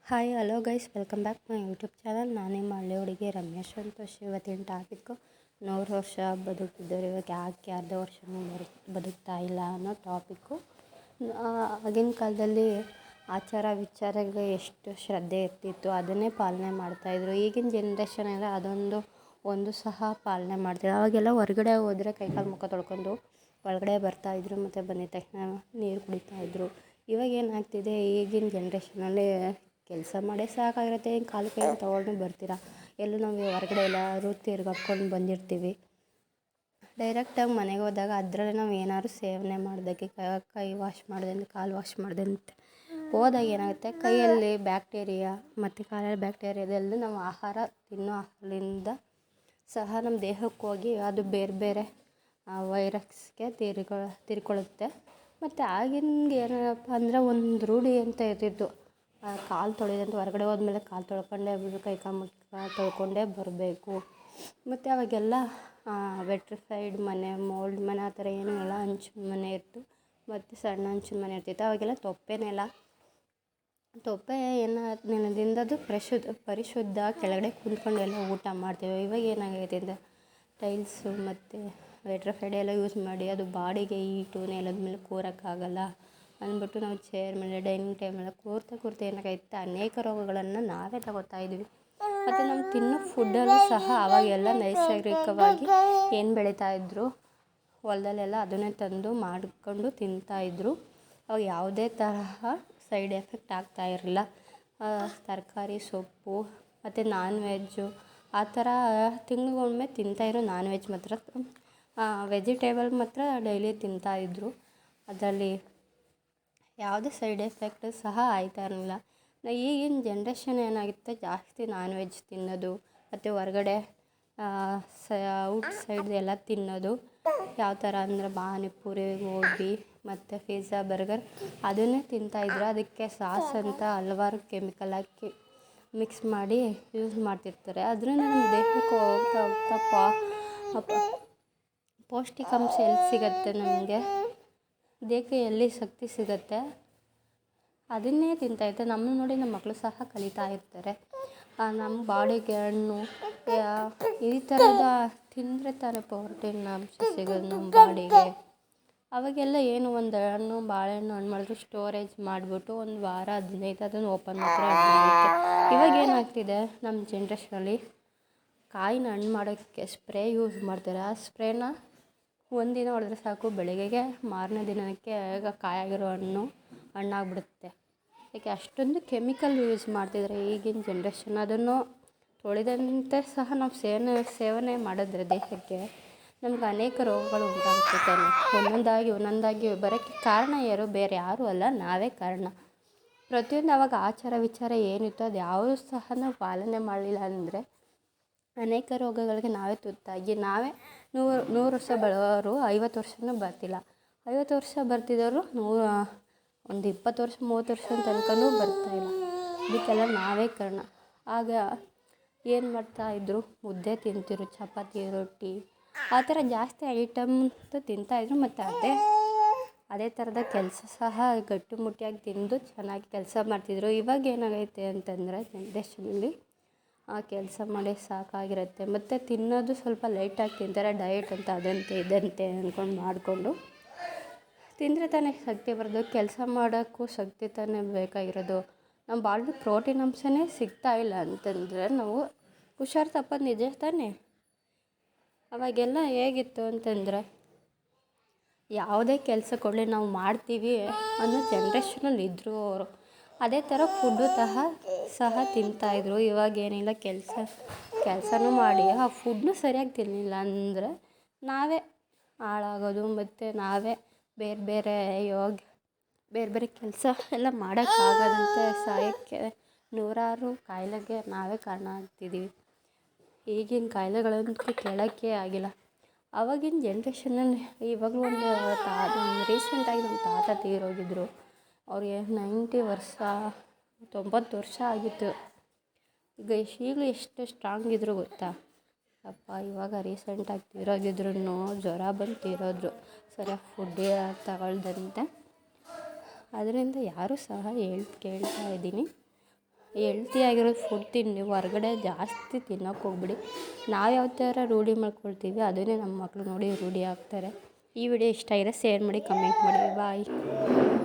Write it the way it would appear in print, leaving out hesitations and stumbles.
Hi hello guys welcome back my YouTube channel. ನಾನು ನಿಮ್ಮ ಹಳ್ಳಿ ಹುಡುಗಿ ರಮ್ಯಾ ಸಂತೋಷ್. ಇವತ್ತಿನ ಟಾಪಿಕ್ಕು 100 ವರ್ಷ ಬದುಕಿದ್ದವರು ಇವಾಗ ಯಾಕೆ ಅರ್ಧ ವರ್ಷನೂ ಬದುಕ್ತಾ ಇಲ್ಲ ಅನ್ನೋ ಟಾಪಿಕ್ಕು. ಆಗಿನ ಕಾಲದಲ್ಲಿ ಆಚಾರ ವಿಚಾರಗಳಿಗೆ ಎಷ್ಟು ಶ್ರದ್ಧೆ ಇರ್ತಿತ್ತು, ಅದನ್ನೇ ಪಾಲನೆ ಮಾಡ್ತಾಯಿದ್ರು. ಈಗಿನ ಜನ್ರೇಷನ್ ಎಲ್ಲ ಒಂದು ಸಹ ಪಾಲನೆ ಮಾಡ್ತಿಲ್ಲ. ಅವಾಗೆಲ್ಲ ಹೊರಗಡೆ ಹೋದರೆ ಕೈಕಾಲು ಮುಖ ತೊಳ್ಕೊಂಡು ಒಳಗಡೆ ಬರ್ತಾಯಿದ್ರು, ಮತ್ತು ಬಂದಿದ್ದ ತಕ್ಷಣ ನೀರು ಕುಡಿತಾಯಿದ್ರು. ಇವಾಗ ಏನಾಗ್ತಿದೆ, ಈಗಿನ ಜನ್ರೇಷನಲ್ಲಿ ಕೆಲಸ ಮಾಡೇ ಸಾಕಾಗಿರುತ್ತೆ. ಕಾಲು ಕೈ ತೊಗೊಂಡು ಬರ್ತೀರಾ, ಎಲ್ಲೂ ನಾವು ಹೊರಗಡೆ ಎಲ್ಲರೂ ತಿರ್ಗಾಡ್ಕೊಂಡು ಬಂದಿರ್ತೀವಿ. ಡೈರೆಕ್ಟಾಗಿ ಮನೆಗೆ ಹೋದಾಗ ಅದರಲ್ಲೇ ನಾವು ಏನಾದ್ರು ಸೇವನೆ ಮಾಡಿದಾಗೆ ಕೈ ವಾಶ್ ಮಾಡ್ದಂತೆ, ಕಾಲು ವಾಶ್ ಮಾಡ್ದಂತೆ ಹೋದಾಗ ಏನಾಗುತ್ತೆ, ಕೈಯಲ್ಲಿ ಬ್ಯಾಕ್ಟೀರಿಯಾ ಮತ್ತು ಕಾಲಲ್ಲಿ ಬ್ಯಾಕ್ಟೀರಿಯಾದೆಲ್ಲ ನಾವು ಆಹಾರ ತಿನ್ನೋ ಆಹಾರದಿಂದ ಸಹ ನಮ್ಮ ದೇಹಕ್ಕೆ ಹೋಗಿ ಅದು ಬೇರೆ ಬೇರೆ ವೈರಸ್ಗೆ ತಿರ್ಕೊಳ್ಳುತ್ತೆ. ಮತ್ತು ಆಗಿನ ಏನಪ್ಪ ಅಂದರೆ ಒಂದು ರೂಢಿ ಅಂತ ಇರ್ತಿತ್ತು, ಕಾಲು ತೊಳೆದಂತೆ ಹೊರಗಡೆ ಹೋದ್ಮೇಲೆ ಕಾಲು ತೊಳ್ಕೊಂಡೇ ಕೈ ಕಾಲು ಮುಖ ತೊಳ್ಕೊಂಡೇ ಬರಬೇಕು. ಮತ್ತು ಅವಾಗೆಲ್ಲ ವೆಟ್ರಿಫೈಡ್ ಮನೆ, ಮೋಲ್ಡ್ ಮನೆ ಆ ಥರ ಏನೂ ಇಲ್ಲ, ಹಂಚಿನ ಮನೆ ಇತ್ತು, ಮತ್ತು ಸಣ್ಣ ಹಂಚಿನ ಮನೆ ಇರ್ತಿತ್ತು. ಅವಾಗೆಲ್ಲ ತೊಪ್ಪೆ ನೆಲದಿಂದ ಅದು ಪರಿಶುದ್ಧ ಕೆಳಗಡೆ ಕುಂತ್ಕೊಂಡು ಎಲ್ಲ ಊಟ ಮಾಡ್ತೀವಿ. ಇವಾಗ ಏನಾಗೈತೆ ಅಂದರೆ ಟೈಲ್ಸು ಮತ್ತು ವೆಟ್ರಿಫೈಡ್ ಎಲ್ಲ ಯೂಸ್ ಮಾಡಿ ಅದು ಬಾಡಿಗೆ ಹೀಟು, ನೆಲದ ಮೇಲೆ ಕೂರೋಕ್ಕಾಗಲ್ಲ ಅಂದ್ಬಿಟ್ಟು ನಾವು ಚೇರ್ ಮೇಲೆ, ಡೈನಿಂಗ್ ಟೇಬಲ್ ಕೂರ್ತಾ ಏನಾಗೈತೆ, ಅನೇಕ ರೋಗಗಳನ್ನು ನಾವೇ ತಗೋತಾ ಇದ್ವಿ. ಮತ್ತು ನಾವು ತಿನ್ನೋ ಫುಡ್ಡಲ್ಲೂ ಸಹ ಅವಾಗೆಲ್ಲ ನೈಸರ್ಗಿಕವಾಗಿ ಏನು ಬೆಳೀತಾಯಿದ್ರು ಹೊಲದಲ್ಲೆಲ್ಲ ಅದನ್ನೇ ತಂದು ಮಾಡಿಕೊಂಡು ತಿಂತಾಯಿದ್ರು. ಅವಾಗ ಯಾವುದೇ ತರಹ ಸೈಡ್ ಎಫೆಕ್ಟ್ ಆಗ್ತಾಯಿರಲಿಲ್ಲ. ತರಕಾರಿ, ಸೊಪ್ಪು ಮತ್ತು ನಾನ್ ವೆಜ್ಜು ಆ ಥರ ತಿಂಗಳಿಗೊಮ್ಮೆ ತಿಂತಾಯಿದ್ರು. ನಾನ್ ವೆಜ್ ಮಾತ್ರ, ವೆಜಿಟೇಬಲ್ ಮಾತ್ರ ಡೈಲಿ ತಿಂತಾಯಿದ್ರು. ಅದರಲ್ಲಿ ಯಾವುದೇ ಸೈಡ್ ಎಫೆಕ್ಟ್ ಸಹ ಆಯ್ತಾ ಇರಲಿಲ್ಲ. ಈಗಿನ ಜನ್ರೇಷನ್ ಏನಾಗುತ್ತೆ, ಜಾಸ್ತಿ ನಾನ್ ವೆಜ್ ತಿನ್ನೋದು ಮತ್ತು ಹೊರಗಡೆ ಔಟ್ ಸೈಡ್ ಎಲ್ಲ ತಿನ್ನೋದು. ಯಾವ ಥರ ಅಂದರೆ ಪಾನಿಪುರಿ, ಗೋಬಿ ಮತ್ತು ಪಿಜ್ಜಾ, ಬರ್ಗರ್ ಅದನ್ನೇ ತಿಂತಾಯಿದ್ರು. ಅದಕ್ಕೆ ಸಾಸ್ ಅಂತ ಹಲವಾರು ಕೆಮಿಕಲ್ ಹಾಕಿ ಮಿಕ್ಸ್ ಮಾಡಿ ಯೂಸ್ ಮಾಡ್ತಿರ್ತಾರೆ. ಅದರಿಂದ ನಮ್ಮ ದೇಹಕ್ಕೆ ಹೋಗ್ತಾ ಪೌಷ್ಟಿಕಾಂಶ ಎಲ್ಲಿ ಸಿಗುತ್ತೆ, ನಮಗೆ ದೇಹಕ್ಕೆ ಎಲ್ಲಿ ಶಕ್ತಿ ಸಿಗುತ್ತೆ ಅದನ್ನೇ ತಿಂತಾಯಿರ್ತಾರೆ. ನಮ್ಮನ್ನು ನೋಡಿ ನಮ್ಮ ಮಕ್ಕಳು ಸಹ ಕಲಿತಾ ಇರ್ತಾರೆ. ನಮ್ಮ ಬಾಡಿಗೆ ಹಣ್ಣು ಈ ಥರದ ತಿಂದರೆ ತಾನೇ ಪ್ರೋಟೀನ್ ಅಂಶ ಸಿಗೋದು ನಮ್ಮ ಬಾಡಿಗೆ. ಅವಾಗೆಲ್ಲ ಏನು ಒಂದು ಹಣ್ಣು ಬಾಳೆಹಣ್ಣು ಮಾಡಿದ್ರು ಸ್ಟೋರೇಜ್ ಮಾಡಿಬಿಟ್ಟು ಒಂದು ವಾರ 15 ಅದನ್ನು ಓಪನ್ ಮಾತ್ರ ಇರುತ್ತೆ. ಇವಾಗ ಏನಾಗ್ತಿದೆ, ನಮ್ಮ ಜನ್ರೇಷನಲ್ಲಿ ಕಾಯಿನ ಹಣ್ಣು ಮಾಡೋಕ್ಕೆ ಸ್ಪ್ರೇ ಯೂಸ್ ಮಾಡ್ತಾರೆ. ಆ ಸ್ಪ್ರೇನ ಒಂದಿನ ಹೊಡೆದ್ರೆ ಸಾಕು, ಬೆಳಗ್ಗೆಗೆ ಮಾರನೇ ದಿನಕ್ಕೆ ಕಾಯಾಗಿರೋ ಹಣ್ಣಾಗ್ಬಿಡುತ್ತೆ. ಯಾಕೆ ಅಷ್ಟೊಂದು ಕೆಮಿಕಲ್ ಯೂಸ್ ಮಾಡ್ತಿದ್ದಾರೆ ಈಗಿನ ಜನ್ರೇಷನ್. ಅದನ್ನು ತೊಳೆದಂತೆ ಸಹ ನಾವು ಸೇವನೆ ಮಾಡಿದ್ರೆ ದೇಹಕ್ಕೆ ನಮ್ಗೆ ಅನೇಕ ರೋಗಗಳು ಉಂಟಾಗುತ್ತೆ. ಒಂದೊಂದಾಗಿ ಬರೋಕ್ಕೆ ಕಾರಣ ಬೇರೆ ಯಾರೂ ಅಲ್ಲ, ನಾವೇ ಕಾರಣ. ಪ್ರತಿಯೊಂದು ಆವಾಗ ಆಚಾರ ವಿಚಾರ ಏನಿತ್ತು ಅದು ಯಾವುದೂ ಸಹ ನಾವು ಪಾಲನೆ ಮಾಡಲಿಲ್ಲ ಅಂದರೆ ಅನೇಕ ರೋಗಗಳಿಗೆ ನಾವೇ ತುತ್ತಾಗಿ ನೂರು ವರ್ಷ ಬೆಳೆಯೋರು 50 ವರ್ಷನೂ ಬರ್ತಿಲ್ಲ. 50 ವರ್ಷ ಬರ್ತಿದ್ದವರು ಒಂದು 20 ವರ್ಷ 30 ವರ್ಷ ತನಕನೂ ಬರ್ತಾಯಿಲ್ಲ. ಇದಕ್ಕೆಲ್ಲ ನಾವೇ ಕಾರಣ. ಆಗ ಏನು ಮಾಡ್ತಾಯಿದ್ರು, ಮುದ್ದೆ ತಿಂತಿದ್ರು, ಚಪಾತಿ, ರೊಟ್ಟಿ ಆ ಥರ ಜಾಸ್ತಿ ಐಟಮ್ಸ್ ತಿಂತಾಯಿದ್ರು. ಮತ್ತು ಅದೇ ಥರದ ಕೆಲಸ ಸಹ ಗಟ್ಟಿಮುಟ್ಟಿಯಾಗಿ ತಿಂದು ಚೆನ್ನಾಗಿ ಕೆಲಸ ಮಾಡ್ತಿದ್ರು. ಇವಾಗ ಏನಾಗೈತೆ ಅಂತಂದರೆ ಜನ್ರೇಷನಲ್ಲಿ ಕೆಲಸ ಮಾಡಿ ಸಾಕಾಗಿರುತ್ತೆ. ಮತ್ತು ತಿನ್ನೋದು ಸ್ವಲ್ಪ ಲೈಟಾಗಿ ತಿಂತಾರೆ, ಡಯಟ್ ಅಂತ ಅದಂತೆ ಇದಂತೆ ಅಂದ್ಕೊಂಡು ಮಾಡಿಕೊಂಡು ತಿಂದರೆ ತಾನೇ ಶಕ್ತಿ ಬರೋದು. ಕೆಲಸ ಮಾಡೋಕ್ಕೂ ಶಕ್ತಿ ತಾನೇ ಬೇಕಾಗಿರೋದು. ನಮ್ಮ ಬಾಡಿಗೆ ಪ್ರೋಟೀನ್ ಅಂಶನೇ ಸಿಗ್ತಾಯಿಲ್ಲ ಅಂತಂದರೆ ನಾವು ಹುಷಾರು ತಪ್ಪೋದು ನಿಜ ತಾನೇ. ಅವಾಗೆಲ್ಲ ಹೇಗಿತ್ತು ಅಂತಂದರೆ ಯಾವುದೇ ಕೆಲಸ ಕೊಡಲಿ ನಾವು ಮಾಡ್ತೀವಿ ಅನ್ನೋ ಜನ್ರೇಷನಲ್ಲಿ ಇದ್ದರು ಅವರು. ಅದೇ ಥರ ಫುಡ್ಡು ಸಹ ತಿಂತಾಯಿದ್ರು. ಇವಾಗೇನಿಲ್ಲ, ಕೆಲಸನೂ ಮಾಡಿ ಆ ಫುಡ್ನು ಸರಿಯಾಗಿ ತಿನ್ನಲಿಲ್ಲ ಅಂದರೆ ನಾವೇ ಹಾಳಾಗೋದು. ಮತ್ತು ನಾವೇ ಬೇರೆ ಕೆಲಸ ಎಲ್ಲ ಮಾಡೋಕ್ಕಾಗದಂತೆ ಸಾಯೋಕ್ಕೆ ನೂರಾರು ಕಾಯಿಲೆಗೆ ನಾವೇ ಕಾರಣ ಆಗ್ತಿದ್ದೀವಿ. ಈಗಿನ ಕಾಯಿಲೆಗಳಂತೂ ಕೇಳೋಕ್ಕೆ ಆಗಿಲ್ಲ. ಆವಾಗಿನ ಜನ್ರೇಷನಲ್ಲಿ ಇವಾಗಲೂ ಒಂದು ರೀಸೆಂಟಾಗಿ ನಮ್ಮ ತಾತ ತೀರೋಗಿದ್ದರು. ಅವ್ರಿಗೆ 90 ವರ್ಷ 90 ವರ್ಷ ಆಗಿತ್ತು. ಈಗಲೂ ಎಷ್ಟು ಸ್ಟ್ರಾಂಗ್ ಇದ್ರು ಗೊತ್ತಾ ಅಪ್ಪ. ಇವಾಗ ರೀಸೆಂಟಾಗಿ ತೀರೋಗಿದ್ರು, ಜ್ವರ ಬಂದು ತೀರೋದ್ರು, ಸರಿಯಾಗಿ ಫುಡ್ಡೇ ತಗೊಳ್ದಂತೆ. ಅದರಿಂದ ಯಾರೂ ಸಹ ಕೇಳ್ತಾ ಇದ್ದೀನಿ, ಹೆಲ್ತಿಯಾಗಿರೋ ಫುಡ್ ತಿನ್ನಿ, ಹೊರ್ಗಡೆ ಜಾಸ್ತಿ ತಿನ್ನೋಕೆ ಹೋಗ್ಬಿಡಿ. ನಾವು ಯಾವ ಥರ ರೂಢಿ ಮಾಡ್ಕೊಳ್ತೀವಿ ಅದನ್ನೇ ನಮ್ಮ ಮಕ್ಕಳು ನೋಡಿ ರೂಢಿ ಆಗ್ತಾರೆ. ಈ ವಿಡಿಯೋ ಇಷ್ಟ ಆಗಿದ್ರೆ ಶೇರ್ ಮಾಡಿ, ಕಮೆಂಟ್ ಮಾಡಿ. ಬಾಯ್.